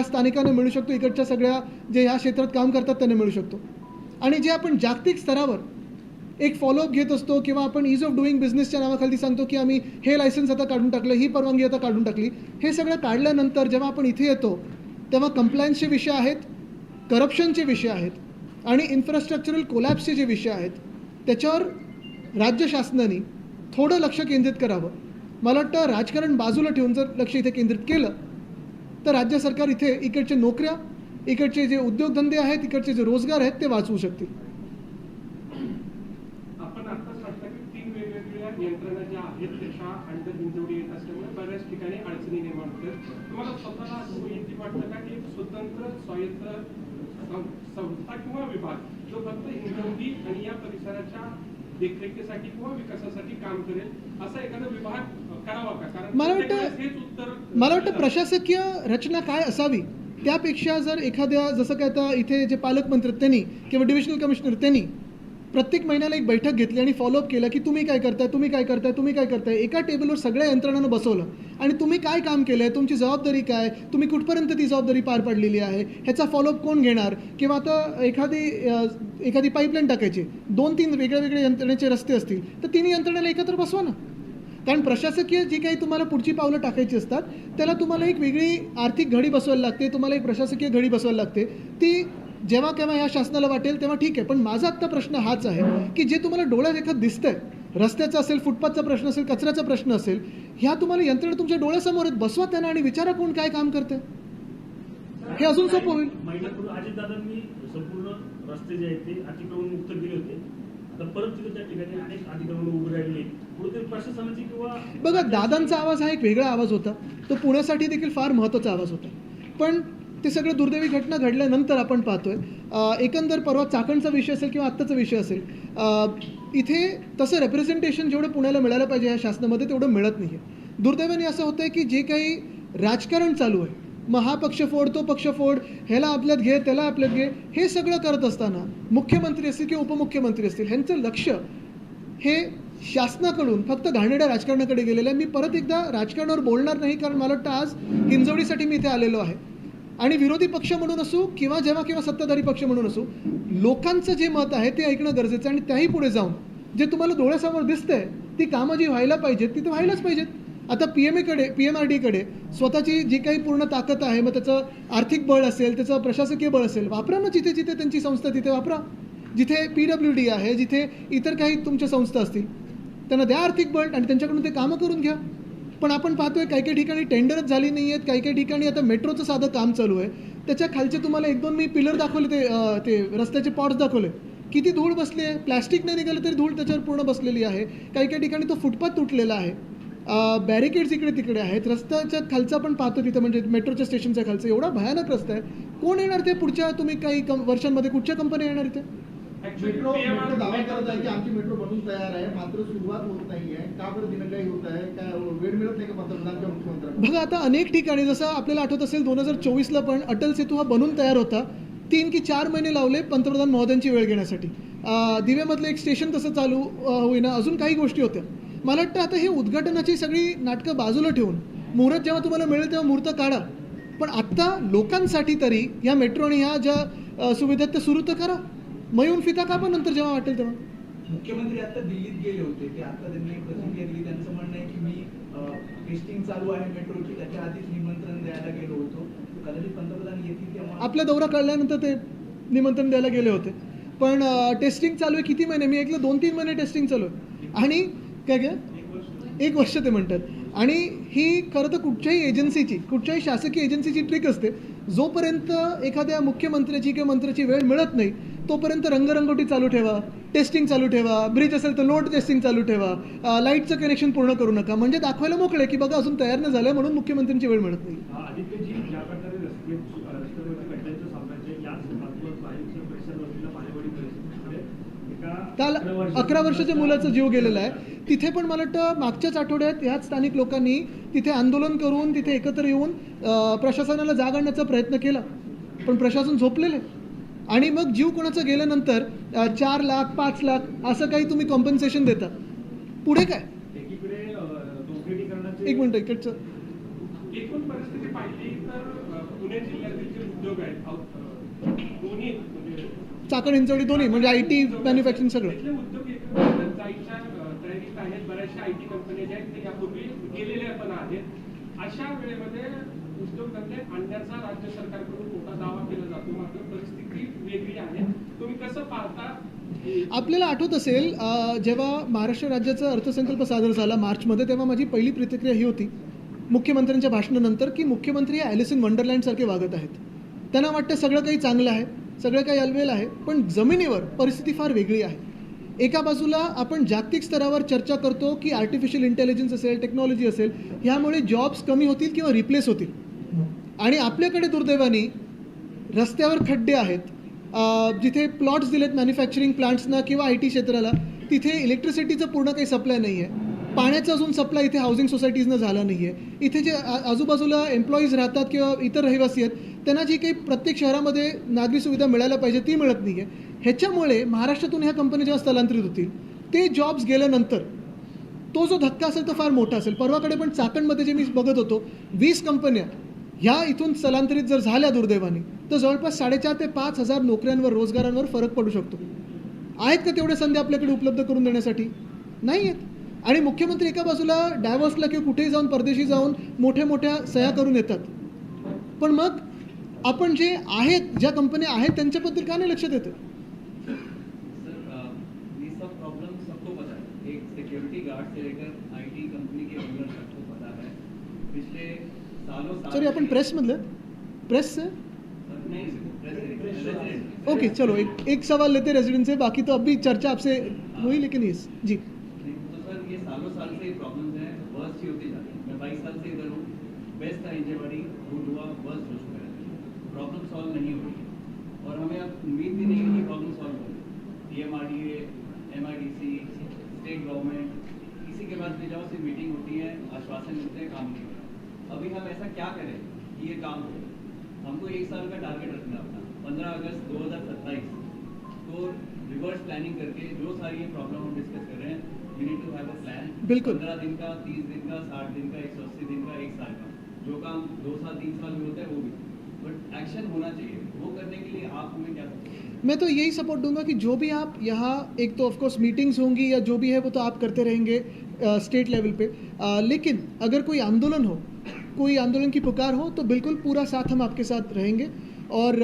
स्थानिकांना मिळू शकतो, इकडच्या सगळ्या जे ह्या क्षेत्रात काम करतात त्यांना मिळू शकतो. आणि जे आपण जागतिक स्तरावर एक फॉलोअप घेत असतो किंवा आपण ईज ऑफ डुईंग बिझनेसच्या नावाखाली सांगतो की आम्ही हे लायसन्स आता काढून टाकलं, ही परवानगी आता काढून टाकली, हे सगळं काढल्यानंतर जेव्हा आपण इथे येतो तेव्हा कंप्लायन्सचे विषय आहेत, करप्शनचे विषय आहेत आणि इन्फ्रास्ट्रक्चरल कोलॅप्सचे जे विषय आहेत त्याच्यावर राज्य शासनाने थोडं लक्ष केंद्रित करावं. मला वाटतं राजकारण बाजूला ठेवून जर लक्ष इथे केंद्रित केलं तर राज्य सरकार इथे इकडचे नोकऱ्या, इकडचे जे उद्योगधंदे आहेत, इकडचे जे रोजगार आहेत ते वाचवू शकतील. आपण आताच वाटतं की 3 वेगवेगळ्या यंत्रणा ज्या आहेत त्याच्या अंडर हिंजवडी येत असल्यामुळे बऱ्याच ठिकाणी अडचणी निर्माण होतात. तुम्हाला स्वतःला असं वैयक्तिक वाटतं का की एक स्वतंत्र स्वायत्त संस्था किंवा विभाग जो फक्त हिंजवडी आणि या परिसराच्या देखरेखीसाठी किंवा विकासासाठी काम करेल असा एखादा विभाग करावा का? कारण मला वाटतं प्रशासकीय रचना काय असावी त्यापेक्षा जर एखाद्या जसं काय आता इथे जे पालकमंत्री त्यांनी किंवा डिव्हिजनल कमिशनर त्यांनी प्रत्येक महिन्याला एक बैठक घेतली आणि फॉलोअप केलं की तुम्ही काय करताय, तुम्ही काय करताय, तुम्ही काय करताय, एका टेबलवर सगळ्या यंत्रणांना बसवलं आणि तुम्ही काय काम केलं आहे, तुमची जबाबदारी काय, तुम्ही कुठपर्यंत ती जबाबदारी पार पाडलेली आहे, ह्याचा फॉलोअप कोण घेणार. किंवा आता एखादी पाईपलाईन टाकायची, 2-3 वेगळ्या यंत्रणेचे रस्ते असतील तर तिन्ही यंत्रणेला एकत्र बसवा ना. कारण प्रशासकीय जी काही तुम्हाला पुढची पावलं टाकायची असतात त्याला तुम्हाला एक वेगळी आर्थिक घडी बसवायला लागते, तुम्हाला एक प्रशासकीय घडी बसवायला लागते. ती जेव्हा केव्हा ह्या शासनाला वाटेल तेव्हा ठीक आहे. पण माझा आत्ता प्रश्न हाच आहे की जे तुम्हाला डोळ्यात एखादं दिसतंय, रस्त्याचा असेल, फुटपाथचा प्रश्न असेल, कचऱ्याचा प्रश्न असेल, ह्या तुम्हाला यंत्रणा तुमच्या डोळ्यासमोर आहेत, बसवा त्यांना आणि विचारा कोण काय काम करते. हे अजून सोपं होईल. महिन्यापूर्वी अजितदादांनी संपूर्ण रस्ते जे आहेत ते अतिक्रमण मुक्त केले होते. आता परत तिथे त्या ठिकाणी अनेक अतिक्रमण उभे राहिली. कुठेतरी प्रशासनाची किंवा बघा, दादांचा आवाज हा एक वेगळा आवाज होता, तो पुण्यासाठी देखील फार महत्त्वाचा आवाज होता. पण ते सगळं दुर्दैवी घटना घडल्यानंतर आपण पाहतोय एकंदर परवा चाकणचा विषय असेल किंवा आत्ताचा विषय असेल, इथे तसं रेप्रेझेंटेशन जेवढं पुण्याला मिळालं पाहिजे ह्या शासनामध्ये तेवढं मिळत नाही आहे. दुर्दैवाने असं होतं आहे की जे काही राजकारण चालू आहे, मग हा पक्ष फोड, तो पक्ष फोड, ह्याला आपल्यात घे, त्याला आपल्यात घे, हे सगळं करत असताना मुख्यमंत्री असतील किंवा उपमुख्यमंत्री असतील ह्यांचं लक्ष हे शासनाकडून फक्त घाणेरड्या राजकारणाकडे गेलेलं आहे. मी परत एकदा राजकारणावर बोलणार नाही, कारण मला वाटतं आज हिंजवडीसाठी मी इथे आलेलो आहे. आणि विरोधी पक्ष म्हणून असू किंवा जेव्हा सत्ताधारी पक्ष म्हणून असू, लोकांचं जे मत आहे ते ऐकणं गरजेचं आहे. आणि त्याही पुढे जाऊन जे तुम्हाला डोळ्यासमोर दिसतंय ती कामं जी व्हायला पाहिजेत ती तर व्हायलाच पाहिजेत. आता PMRD स्वतःची जी काही पूर्ण ताकद आहे, मग त्याचं आर्थिक बळ असेल, त्याचं प्रशासकीय बळ असेल, वापरा ना. जिथे जिथे त्यांची संस्था तिथे वापरा. जिथे PWD आहे, जिथे इतर काही तुमच्या संस्था असतील त्यांना द्या आर्थिक बळ आणि त्यांच्याकडून ते कामं करून घ्या. पण आपण पाहतोय काही ठिकाणी टेंडरच झाली नाही आहेत, काही ठिकाणी आता मेट्रोचं साधं काम चालू आहे, त्याच्या खालचे तुम्हाला 1-2 मी पिलर दाखवले, ते रस्त्याचे पॉट्स दाखवले, किती धूळ बसली आहे. प्लॅस्टिक नाही निघालं तरी धूळ त्याच्यावर पूर्ण बसलेली आहे. काही ठिकाणी तो फुटपाथ तुटलेला आहे, बॅरिकेड्स इकडे तिकडे आहेत. रस्त्याच्या खालचा पण पाहतो तिथं, म्हणजे मेट्रोच्या स्टेशनच्या खालचं एवढा भयानक रस्ता आहे. कोण येणार ते पुढच्या तुम्ही काही वर्षांमध्ये, कुठच्या कंपन्या येणार इथे? मेट्रो दावा करत आहे की आमची मेट्रो बनून तयार आहे, मात्र सुरुवात होत नाही आहे. का बरं दिनगाई होत आहे? काय वेळ मिळत नाही का पंतप्रधानांच्या, मुख्यमंत्र्यांना? बघा, आता अनेक ठिकाणी जसं आपल्याला आठवत असेल 2024ला पण अटल सेतू हा बनून तयार होता. 3 की 4 महिने लावले पंतप्रधान महोदयांची वेळ घेण्यासाठी. दिव्यामधलं एक स्टेशन तसं चालू होईना, अजून काही गोष्टी होत्या. मला वाटतं आता हे उद्घाटनाची सगळी नाटकं बाजूला ठेवून मुहूर्त जेव्हा तुम्हाला मिळेल तेव्हा मुहूर्त काढा. पण आत्ता लोकांसाठी तरी ह्या मेट्रो आणि ह्या ज्या सुविधा त्या सुरू तर करा. मग येऊन फिता कापा नंतर जेव्हा वाटेल तेव्हा. मुख्यमंत्री आता दिल्लीत गेले होते, ते आता त्यांनी एक प्रतिक्रिया दिली. त्यांचं म्हणणं आहे की मी टेस्टिंग चालू आहे मेट्रोची, त्याच्या आधीच निमंत्रण द्यायला गेलो होतो, कदाचित पंतप्रधान येतील तेव्हा. आपला दौरा कळल्यानंतर ते निमंत्रण द्यायला गेले होते. पण टेस्टिंग चालू आहे किती महिने? मी ऐकलं 2-3 महिने टेस्टिंग चालू आहे. आणि काय 1 वर्ष ते म्हणतात. आणि ही खरं तर कुठच्याही एजन्सीची, कुठच्याही शासकीय एजन्सीची ट्रिक असते. जोपर्यंत एखाद्या मुख्यमंत्र्याची किंवा मंत्र्याची वेळ मिळत नाही तोपर्यंत रंगरंगोटी चालू ठेवा, टेस्टिंग चालू ठेवा, ब्रिज असेल तर लोड टेस्टिंग चालू ठेवा, लाईटचं कनेक्शन पूर्ण करू नका. म्हणजे दाखवायला मोकळे की बघा अजून तयार नाही झालं म्हणून मुख्यमंत्र्यांची वेळ मिळत नाही. आदित्यजी, ज्या प्रकारे रस्त्यावरच्या खड्ड्यांचं साम्राज्य याच परिसरावरतीला पाणीवाडी परिस्थितीमध्ये काल 11 वर्षाच्या मुलाचा जीव गेलेला आहे. तिथे पण मला वाटतं मागच्याच आठवड्यात ह्याच स्थानिक लोकांनी तिथे आंदोलन करून तिथे एकत्र येऊन प्रशासनाला जाग आणण्याचा प्रयत्न केला, पण प्रशासन झोपलेले. आणि मग जीव कोणाचा गेल्यानंतर 4 लाख 5 लाख असं काही तुम्ही कॉम्पन्सेशन देता. पुढे काय? एकीकडे एक मिनिट, इकडचं एकूण परिस्थिती पाहिली तर पुणे जिल्ह्यातील जे उद्योग आहेत दोन्ही म्हणजे चाकण हिंजवडी दोन्ही म्हणजे IT मॅन्युफॅक्चरिंग सगळं. तिथले उद्योग एकत्र जायच्या तयारीत आहेत. बऱ्याचशा IT कंपन्या ज्या आहेत ते यापूर्वी गेलेल्या पण आहेत. अशा वेळेमध्ये उद्योगधंदे आणण्याचा राज्य सरकारकडून मोठा दावा केला जातो, मात्र परिस्थिती वेगळी आहे. तुम्ही कसं पाहता? आपल्याला आठवत असेल जेव्हा महाराष्ट्र राज्याचा अर्थसंकल्प सादर झाला मार्चमध्ये, तेव्हा माझी पहिली प्रतिक्रिया ही होती मुख्यमंत्र्यांच्या भाषणानंतर की मुख्यमंत्री हे ॲलिस इन वंडरलँडसारखे वागत आहेत. त्यांना वाटतं सगळं काही चांगलं आहे, सगळं काही अलवेल आहे, पण जमिनीवर परिस्थिती फार वेगळी आहे. एका बाजूला आपण जागतिक स्तरावर चर्चा करतो की आर्टिफिशियल इंटेलिजन्स असेल, टेक्नॉलॉजी असेल, ह्यामुळे जॉब्स कमी होतील किंवा रिप्लेस होतील, आणि आपल्याकडे दुर्दैवाने रस्त्यावर खड्डे आहेत, जिथे प्लॉट्स दिलेत मॅन्युफॅक्चरिंग प्लांट्सना किंवा IT क्षेत्राला, तिथे इलेक्ट्रिसिटीचं पूर्ण काही सप्लाय नाही आहे, पाण्याचा अजून सप्लाय इथे हाऊसिंग सोसायटीजनं झाला नाही आहे, इथे जे आजूबाजूला एम्प्लॉईज राहतात किंवा इतर रहिवासी आहेत त्यांना जी काही प्रत्येक शहरामध्ये नागरी सुविधा मिळायला पाहिजे ती मिळत नाही आहे. ह्याच्यामुळे महाराष्ट्रातून ह्या कंपन्या जेव्हा स्थलांतरित होतील, ते जॉब्स गेल्यानंतर तो जो धक्का असेल तो फार मोठा असेल. परवाकडे पण चाकणमध्ये जे मी बघत होतो 20 कंपन्या ह्या इथून स्थलांतरित जर झाल्या दुर्दैवाने, तर जवळपास 4,500 ते 5,000 नोकऱ्यांवर, रोजगारांवर फरक पडू शकतो. आहेत का तेवढे संधी आपल्याकडे उपलब्ध करून देण्यासाठी? नाही आहेत. आणि मुख्यमंत्री एका बाजूला डायव्हर्सला किंवा कुठेही जाऊन परदेशी जाऊन मोठ्या मोठ्या सह्या करून येतात, पण मग आपण जे आहेत, ज्या कंपन्या आहेत त्यांच्याबद्दल का नाही लक्ष देतं? ये सब प्रॉब्लम सबको पता है. एक सिक्योरिटी गार्ड से लेकर IT कंपनी के ओनर सबको पता है. पिछले सालों सॉरी, आपण प्रेसमधले प्रेस से रेजिडेंट ओके, चलो एक सवाल लेते रेजिडेंट से, बाकी तो अभी चर्चा आपसे हुई, लेकिन इस जी तो सर ये सालों साल से प्रॉब्लम्स हैं, वर्स्ट ही होती जाती है. मैं 22 साल से इधर हूँ. बेस्ट था इंजीनियरिंग, रूट हुआ, वर्स्ट हो चुका है. प्रॉब्लम सॉल्व नहीं हो रही है और हमें अब उम्मीद भी नहीं है कि प्रॉब्लम सॉल्व हो. PMRDA, MIDC, स्टेट गवर्नमेंट, किसी के पास भी जाओ सिर्फ मीटिंग होती है, आश्वासन मिलते हैं, काम नहीं हो रहा. अभी हम ऐसा क्या करें कि ये काम हो? हमको 1 साल का टारगेट रखना अपना. 15 अगस्त 2027 तो रिवर्स प्लानिंग करके जो सारी ये प्रॉब्लम हम डिस्कस कर रहे हैं, we need to have a plan. बिल्कुल. 15 दिन का, 30 दिन का, 60 दिन का, 180 दिन का, 1 साल का, जो काम 2 साल 3 साल में होता है वो भी, बट एक्शन होना चाहिए. वो करने के लिए आप हमें क्या सकते हैं? मैं तो यही सपोर्ट दूंगा कि जो भी आप यहाँ, एक तो ऑफकोर्स मीटिंग्स होंगी या जो भी है वो तो आप करते रहेंगे स्टेट लेवल पे, लेकिन अगर कोई आंदोलन हो, कोई आंदोलन की पुकार हो, तो बिल्कुल पूरा साथ हम आपके साथ रहेंगे. और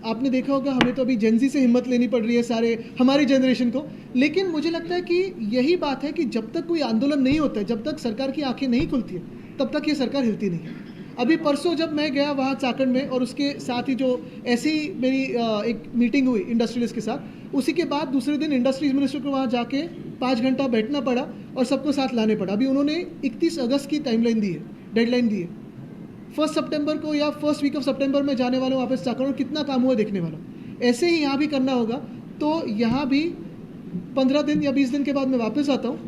आपने देखा होगा हमें तो अभी जेनजी से हिम्मत लेनी पड़ रही है सारे हमारी जनरेशन को, लेकिन मुझे लगता है कि यही बात है कि जब तक कोई आंदोलन नहीं होता है, जब तक सरकार की आंखें नहीं खुलती है, तब तक ये सरकार हिलती नहीं है. अभी परसों जब मैं गया वहाँ चाकण में, और उसके साथ ही जो ऐसी मेरी एक मीटिंग हुई इंडस्ट्रियलिस्ट के साथ, उसी के बाद दूसरे दिन इंडस्ट्रीज मिनिस्टर को वहाँ जाके 5 घंटा बैठना पड़ा और सबको साथ लाने पड़ा. अभी उन्होंने 31 अगस्त की टाइमलाइन दी है, डेडलाइन दी है. 1 सितंबर को या फर्स्ट वीक ऑफ सितंबर में जाने वाला हूँ वापस चाकण, और कितना काम हुआ देखने वाला. ऐसे ही यहाँ भी करना होगा. तो यहाँ भी 15 दिन या 20 दिन के बाद मैं वापस आता हूँ,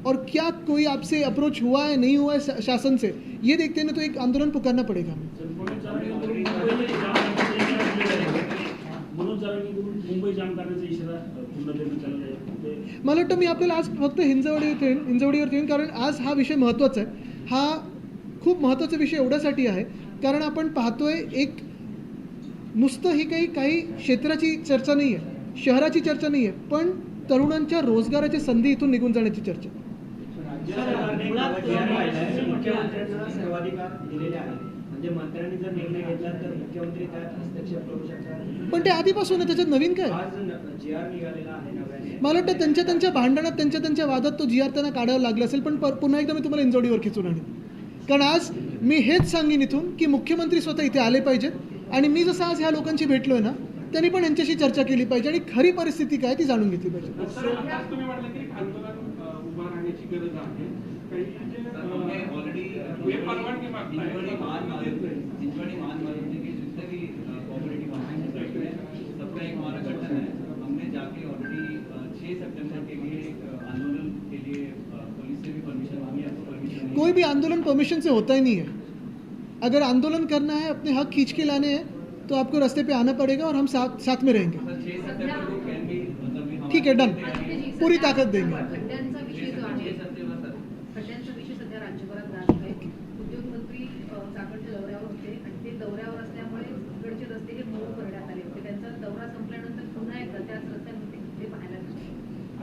और क्या कोई आपसे अप्रोच हुआ है नहीं हुआ है शासन से, ये देखते हैं, तो एक आंदोलन पुकारना पड़ेगा हमें. मुंबई जाम करण्याचा इशारा पुन्हा देण्यात आलेला आहे. मला वाटतं मी आपल्याला आज फक्त हिंजवडीवरती येईन, कारण आज हा विषय महत्त्वाचा आहे. हा खूप महत्त्वाचा विषय एवढ्यासाठी आहे कारण आपण पाहतोय एक नुसतं ही काही क्षेत्राची चर्चा नाही आहे, शहराची चर्चा नाही आहे, पण तरुणांच्या रोजगाराच्या संधी इथून निघून जाण्याची चर्चा. मुख्यमंत्र्यांना सर्वाधिकार दिलेले आहे, म्हणजे मंत्र्यांनी जर निर्णय घेतला तर मुख्यमंत्री त्यात हस्तक्षेप करू शकतात. पण ते आधीपासून आहे, त्याच्यात नवीन काय? आज GR निघालेला आहे नव्याने. मला वाटतं त्यांच्या भांडणात, त्यांच्या वादात तो GR त्यांना काढायला लागला असेल. पण पुन्हा एकदा मी तुम्हाला इंजोडीवर खिचून आणेन, कारण आज मी हेच सांगेन इथून की मुख्यमंत्री स्वतः इथे आले पाहिजेत, आणि मी जसं आज ह्या लोकांची भेटलोय ना, त्यांनी पण यांच्याशी चर्चा केली पाहिजे आणि खरी परिस्थिती काय ती जाणून घेतली पाहिजे. सर, आज तुम्ही म्हटलं की आंदोलन उभा राहण्याची गरज आहे. काही जे ऑलरेडी परवानगी मागताय, जिंजवाड़ी मान मालूम कि जितने भी कोऑपरेटिव ऑर्गेनाइजेशन है सबका एक हमारा गठन है. हमने जाके ऑलरेडी 6 सितंबर के लिए आंदोलन के लिए पुलिस से भी परमिशन मांगी. आपको परमिशन कोई भी आंदोलन परमिशन से होता ही नहीं है. अगर आंदोलन करना है, अपने हक खींच के लाने हैं, तो आपको रास्ते पे आना पड़ेगा और हम साथ में रहेंगे. 6 सितंबर को कैन भी मतलब ठीक है, डन, पूरी ताकद देंगे. खड्ड्यांचा विषय जो आहे, खड्ड्यांचा विषय सध्या राज्यभरात गाजतोय. उद्योगमंत्री चाकणच्या दौऱ्यावर होते आणि ते दौऱ्यावर असल्यामुळे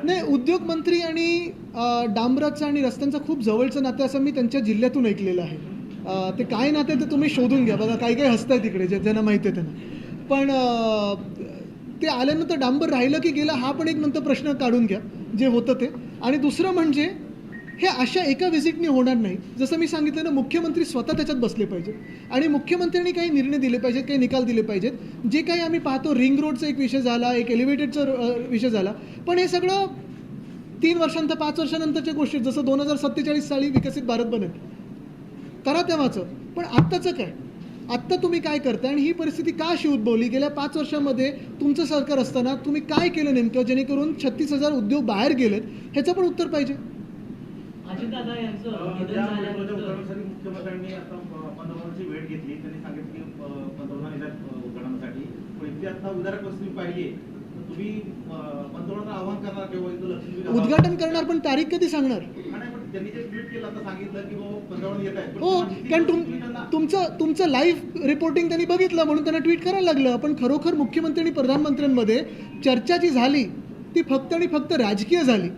नाही, उद्योगमंत्री आणि डांबराचं आणि रस्त्यांचं खूप जवळचं नातं असं मी त्यांच्या जिल्ह्यातून ऐकलेलं आहे. ते काय नाते ते तुम्ही शोधून घ्या, बघा काही काही हसताय तिकडे ज्यांना माहिती आहे त्यांना. पण ते आल्यानंतर डांबर राहिलं की गेलं हा पण एक नंतर प्रश्न काढून घ्या जे होतं ते. आणि दुसरं म्हणजे हे अशा एका व्हिजिटने होणार नाही. जसं मी सांगितलं ना, मुख्यमंत्री स्वतः त्याच्यात बसले पाहिजेत आणि मुख्यमंत्र्यांनी काही निर्णय दिले पाहिजेत, काही निकाल दिले पाहिजेत. जे काही आम्ही पाहतो, रिंग रोडचा एक विषय झाला, एक एलिव्हेटेडचा विषय झाला, पण हे सगळं 3 वर्षांतर 5 वर्षानंतरच्या गोष्टी, जसं 2047 साली विकसित भारत बनेल, करा तेव्हाचं. पण आत्ताचं काय, आत्ता तुम्ही काय करता आणि ही परिस्थिती का अशी उद्भवली? गेल्या 5 वर्षामध्ये तुमचं सरकार असताना तुम्ही काय केलं नेमकं जेणेकरून 36,000 उद्योग बाहेर गेलेत, ह्याचं पण उत्तर पाहिजे. अजितदादा यांचं निधन ज्या झाल्यानंतर उद्योगासाठी मुख्यमंत्र्यांनी आता पंतप्रधानांची भेट घेतली, त्यांनी सांगितलं की पंतप्रधान येतात उद्घाटनासाठी. पण इथे आता उदाहरण परिस्थिती पाहिली तर तुम्ही पंतप्रधानांना आव्हान करणार किंवा इथं लक्ष्मी उद्घाटन करणार, पण तारीख कधी सांगणार? नाही, पण त्यांनी जे ट्विट केलं आता सांगितलं की बाबा पंतप्रधान येत आहेत. हो, कारण तुमचं लाईव्ह रिपोर्टिंग त्यांनी बघितलं म्हणून त्यांना ट्विट करायला लागलं. पण खरोखर मुख्यमंत्री आणि प्रधानमंत्र्यांमध्ये चर्चा जी झाली ती फक्त आणि फक्त राजकीय झाली.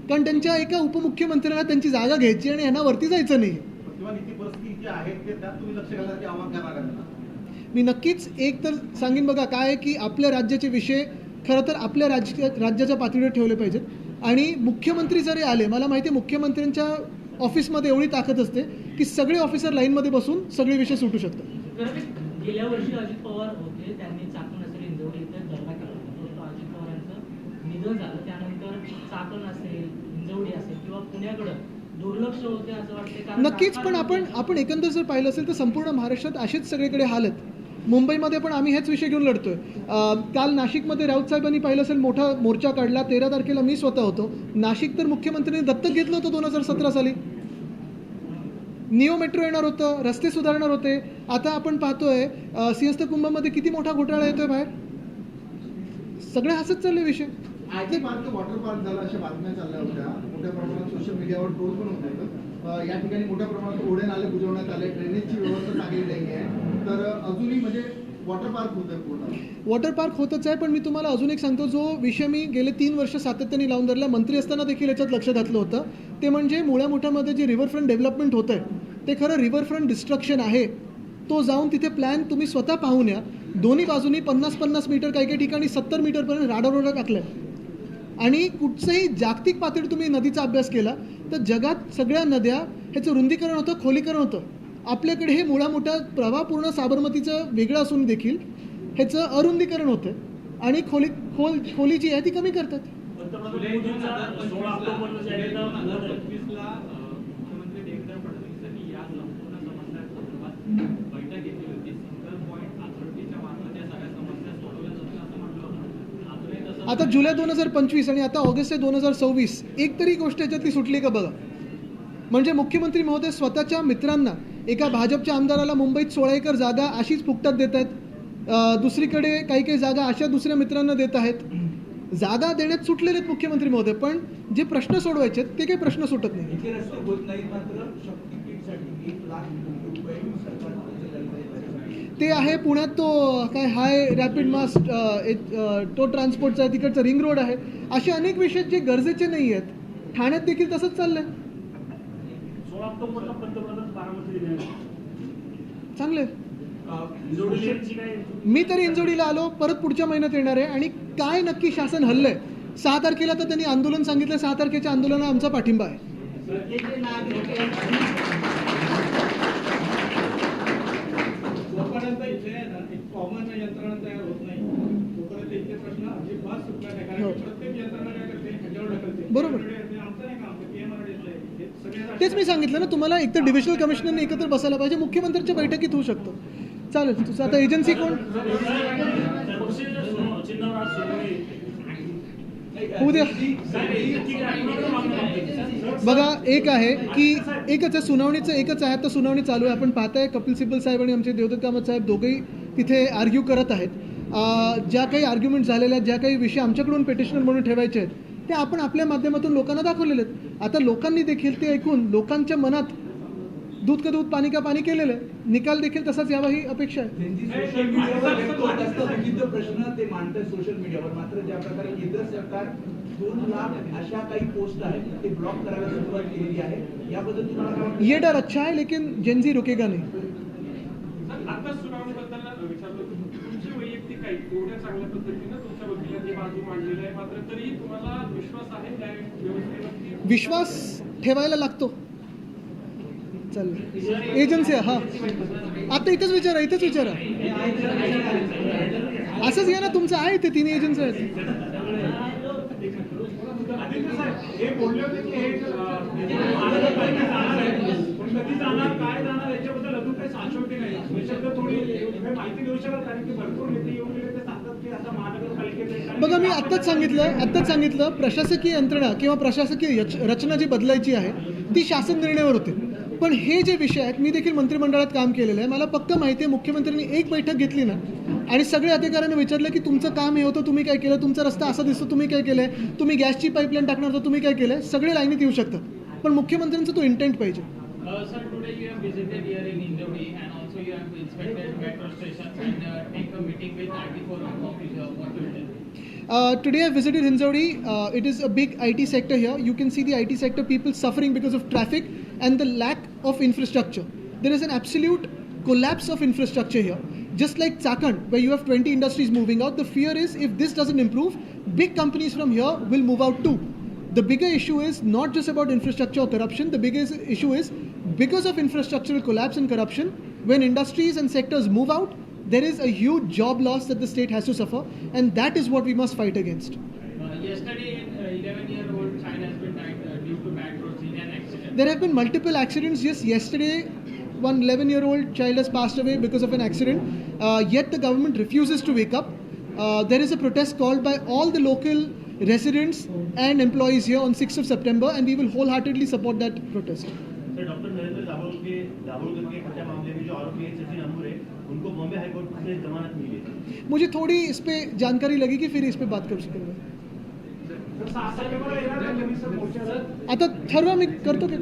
कारण त्यांच्या एका उपमुख्यमंत्र्यांना त्यांची जागा घ्यायची आणि यांना वरती जायचं नाही. किंवा नीती परिस्थिती जी आहे ते त्यात तुम्ही लक्ष घालण्याचे आव्हान करणार आहे. मी नक्कीच एक तर सांगेन, बघा काय आहे की आपल्या राज्याचे विषय खरं तर आपल्या राज्याच्या पातळीवर ठेवले पाहिजेत. आणि मुख्यमंत्री जरी आले, मला माहिती आहे मुख्यमंत्र्यांच्या ऑफिसमध्ये एवढी ताकद असते की सगळे ऑफिसर लाईनमध्ये बसून सगळे विषय सुटू शकतात. गेल्या वर्षी अजित पवार होते, त्यांनी चाकण असेल इंजवडी इथे दौरा केला होता. अजित पवारांचं निधन झालं, त्यानंतर चाकण असेल, इंजवडी असेल किंवा पुण्याकडं दुर्लक्ष होते असं वाटते. कारण नक्कीच, पण आपण एकंदर जर पाहिलं असेल तर संपूर्ण महाराष्ट्रात असेच सगळीकडे हाल आहेत. मुंबईमध्ये पण आम्ही हेच विषय घेऊन लढतोय. काल नाशिकमध्ये राऊत साहेबांनी पाहिलं असेल मोठा मोर्चा काढला. 13 तारखेला मी स्वतः होतो. नाशिक तर मुख्यमंत्र्यांनी दत्तक घेतलं होतं 2017 साली. निओ मेट्रो येणार होतं, रस्ते सुधारणार होते. आता आपण पाहतोय सिंहस्थ कुंभमध्ये किती मोठा घोटाळा येतोय बाहेर. सगळे हसत चालले विषय. आयटी पार्क वॉटर पार्क झाला अशा बातम्या चालल्या होत्या. मोठ्या प्रमाणात सोशल मीडियावर ट्रोल पण होत होतं. या ठिकाणी मोठ्या प्रमाणात ओढे नाले बुजवण्यात आले, ड्रेनेजची व्यवस्था चांगली नाही आहे. तर अजूनही म्हणजे वॉटर पार्क होतंय पूर्ण. वॉटर पार्क होतच आहे. पण मी तुम्हाला अजून एक सांगतो, जो विषय मी गेले 3 वर्ष सातत्याने लावून धरला, मंत्री असताना देखील याच्यात लक्ष घातलं होतं, ते म्हणजे मुळ्या मोठ्यामध्ये जे रिव्हरफ्रंट डेव्हलपमेंट होतं आहे ते खरं रिव्हरफ्रंट डिस्ट्रक्शन आहे. तो जाऊन तिथे प्लॅन तुम्ही स्वतः पाहून या. दोन्ही बाजूनी 50-50 मीटर, काही काही ठिकाणी 70 मीटरपर्यंत राडारोडा टाकलं आहे. आणि कुठचंही जागतिक पातळीवर तुम्ही नदीचा अभ्यास केला तर जगात सगळ्या नद्या ह्याचं रुंदीकरण होतं, खोलीकरण होतं. आपल्याकडे हे मुळा मोठा प्रवाहपूर्ण साबरमतीचं वेगळं असून देखील ह्याचं अरुंदीकरण होतं आणि खोली जी आहे ती कमी करतात. पंतप्रधान मोदींचा 16 ऑक्टोबरला जाहीरनामा होणार आहे. 25 ला मुख्यमंत्री देवेंद्र फडणवीसांनी या संपूर्ण समस्यांसंदर्भात बैठक घेतली होती. सिंगल पॉईंट अथॉरिटीच्या मार्फत या सगळ्या समस्या सोडवल्या जातील असं म्हटलं होतं. अजूनही तसं आता जुलै 2025 आणि आता ऑगस्ट 2026 एक तरी गोष्ट याच्यातली सुटली का बघा. म्हणजे मुख्यमंत्री महोदय स्वतःच्या मित्रांना, एका भाजपच्या आमदाराला मुंबईत 16 एकर जागा अशीच फुकटात देत आहेत. दुसरीकडे काही काही जागा अशा दुसऱ्या मित्रांना देत आहेत. जागा देण्यात सुटलेले आहेत मुख्यमंत्री महोदय, पण जे प्रश्न सोडवायचे ते काही प्रश्न सुटत नाही. इथे रस्ते होत नाहीत, मात्र शक्तीपीठसाठी 1 लाख कोटी रुपये सरकार खर्च करत आहे. ते आहे पुण्यात तो काय हाय रॅपिड मास तो ट्रान्सपोर्टचा आहे, तिकडचा रिंग रोड आहे. असे अनेक विषय जे गरजेचे नाही आहेत. ठाण्यात देखील तसंच चाललंय. 16 ऑक्टोबरला पंतप्रधान बारामती येणार. चांगले. इंजोडीची काय मी तरी इंजोडीला आलो, परत पुढच्या महिन्यात येणार आहे. आणि काय नक्की शासन हल्लंय 6 तारखेला तर त्यांनी आंदोलन सांगितलं. 6 तारखेच्या आंदोलनाला आमचा पाठिंबा आहे. जोपर्यंत इथे एक कॉमन यंत्रणा तयार होत नाही तोपर्यंत इथले प्रश्न अजिबात सुटणार नाही. कारण की प्रत्येक यंत्रणा काय करते, ह्याच्यावर ढकलते. बरोबर. आमचं नाही काम, PMRD हे सगळे तेच मी सांगितलं ना तुम्हाला, एक तर डिव्हिजनल कमिशनरने एकत्र बसायला पाहिजे. मुख्यमंत्र्यांच्या बैठकीत होऊ शकतो. चालेल. तुझं आता एजन्सी कोण उद्या बघा, एक आहे की एकच आहे सुनावणीचं, एकच आहे. आता सुनावणी चालू आहे. आपण पाहताय कपिल सिब्बल साहेब आणि आमचे देवदत्त कामत साहेब दोघंही तिथे आर्ग्यू करत आहेत. ज्या काही आर्ग्युमेंट झालेल्या आहेत, ज्या काही विषय आमच्याकडून पेटिशनर म्हणून ठेवायचे आहेत ते आपण आपल्या माध्यमातून लोकांना दाखवलेले आहेत. आता लोकांनी देखील ते ऐकून लोकांच्या मनात दूध का दूध पाणी का पाणी केलेलं आहे. निकाल देखील तसाच यावा ही अपेक्षा आहे. त्यांची सोशल मीडियावर व्यक्त होत असतात विविध प्रश्न ते मांडतात सोशल मीडियावर. मात्र ज्या प्रकारे केंद्र सरकार 2 लाख अशा काही पोस्ट आहेत ते ब्लॉक करायला सुरुवात केलेली आहे. याबद्दल तुम्हाला काय वाटतं? ये डर अच्छा है लेकिन जेनजी रुकेगा नहीं. सर, आता सुनावणीबद्दल विचारलं तुमची वैयक्तिक काही एवढ्या चांगल्या पद्धतीनं तुमच्या वकिलांनी बाजू मांडलेली आहे, मात्र तरी तुम्हाला विश्वास आहे न्याय व्यवस्थेवरती? विश्वास ठेवायला लागतो. चल एजन्सी हां आता इथंच विचारा असंच घ्या ना, तुमचं आहे ते 3 एजन्सी आहेत. हे बोलले होते की हे महानगरपालिका जाणार आहे, पण कधी जाणार काय जाणार याच्याबद्दल अजून काही साचवते नाही. याच्याबद्दल थोडी माहिती देऊ शकाल, कारण की भरपूर नेते येऊन गेले ते सांगतात की आता महानगरपालिकेत बघा मी आत्ताच सांगितलं प्रशासकीय यंत्रणा किंवा प्रशासकीय रचना जी बदलायची आहे ती शासन निर्णयावर होते. पण हे जे विषय आहेत, मी देखील मंत्रिमंडळात काम केलेलं आहे, मला पक्का माहिती आहे मुख्यमंत्र्यांनी एक बैठक घेतली ना आणि सगळे अधिकाऱ्यांना विचारलं की तुमचं काम हे होतं, तुम्ही काय केलं, तुमचा रस्ता असा दिसतो, तुम्ही काय केलं आहे, तुम्ही गॅसची पाईपलाईन टाकणार होता, तुम्ही काय केलं आहे, सगळे लाईनीत येऊ शकतात. पण मुख्यमंत्र्यांचा तो इंटेंट पाहिजे. Sir, today you have visited here in Injodi and also you have inspected metro stations and take a meeting with IT forum officer. What will tell? Today I visited Hinjawadi. It is a big IT sector here. You can see the IT sector people suffering because of traffic and the lack of infrastructure. There is an absolute collapse of infrastructure here. Just like Chakan, where you have 20 industries moving out, the fear is if this doesn't improve, big companies from here will move out too. The bigger issue is not just about infrastructure or corruption. The biggest issue is because of infrastructural collapse and corruption, when industries and sectors move out, there is a huge job loss that the state has to suffer, and that is what we must fight against. Yesterday, 11-year-old child has been died due to bad roads in an accident. There have been multiple accidents. Yes, yesterday one 11-year-old child has passed away because of an accident. Yet the government refuses to wake up. There is a protest called by all the local residents and employees here on 6th of September, and we will wholeheartedly support that protest. Sir, doctor Narendra Dabholkar के हत्या मामले में जो आरोपी है सचिन अमूर है, उनको Bombay high court से जमानत मिली है. मुझे थोड़ी इस पे जानकारी लगेगी, फिर इस पे बात कर सकेंगे. आता ठरवा मी करतो की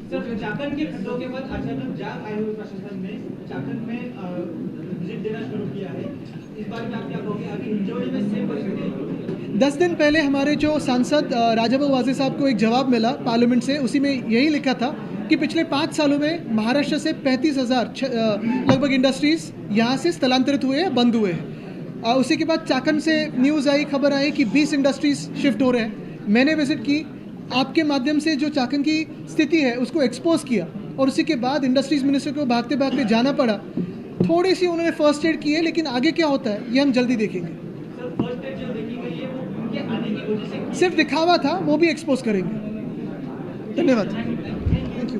सर, चाकन के खड्डों के बाद अचानक जाग आए हुए प्रशासन ने चाकन में विजिट देना शुरू किया है. इस बारे में आप क्या कहोगे? अभी हिंजौड़ी में सेम परिस्थिति है. 10 दिन पहले हमारे जो सांसद राजाभाऊ वाजे साहब को एक जवाब मिला पार्लियामेंट से, उसी में यही लिखा था कि पिछले 5 सालों में महाराष्ट्र से 35,000 लगभग इंडस्ट्रीज़ यहाँ से स्थलांतरित हुए हैं, बंद हुए हैं. उसी के बाद चाकन से न्यूज़ आई, खबर आई कि 20 इंडस्ट्रीज़ शिफ्ट हो रहे हैं. मैंने विजिट की, आपके माध्यम से जो चाकन की स्थिति है उसको एक्सपोज किया, और उसी के बाद इंडस्ट्रीज़ मिनिस्टर को भागते भागते जाना पड़ा. थोड़ी सी उन्होंने फर्स्ट एड की है, लेकिन आगे क्या होता है ये हम जल्दी देखेंगे. सर, फर्स्ट एड जो देखी गई है वो उनके आने की वजह से सिर्फ दिखावा था, वो भी एक्सपोज करेंगे. धन्यवाद. Thank you.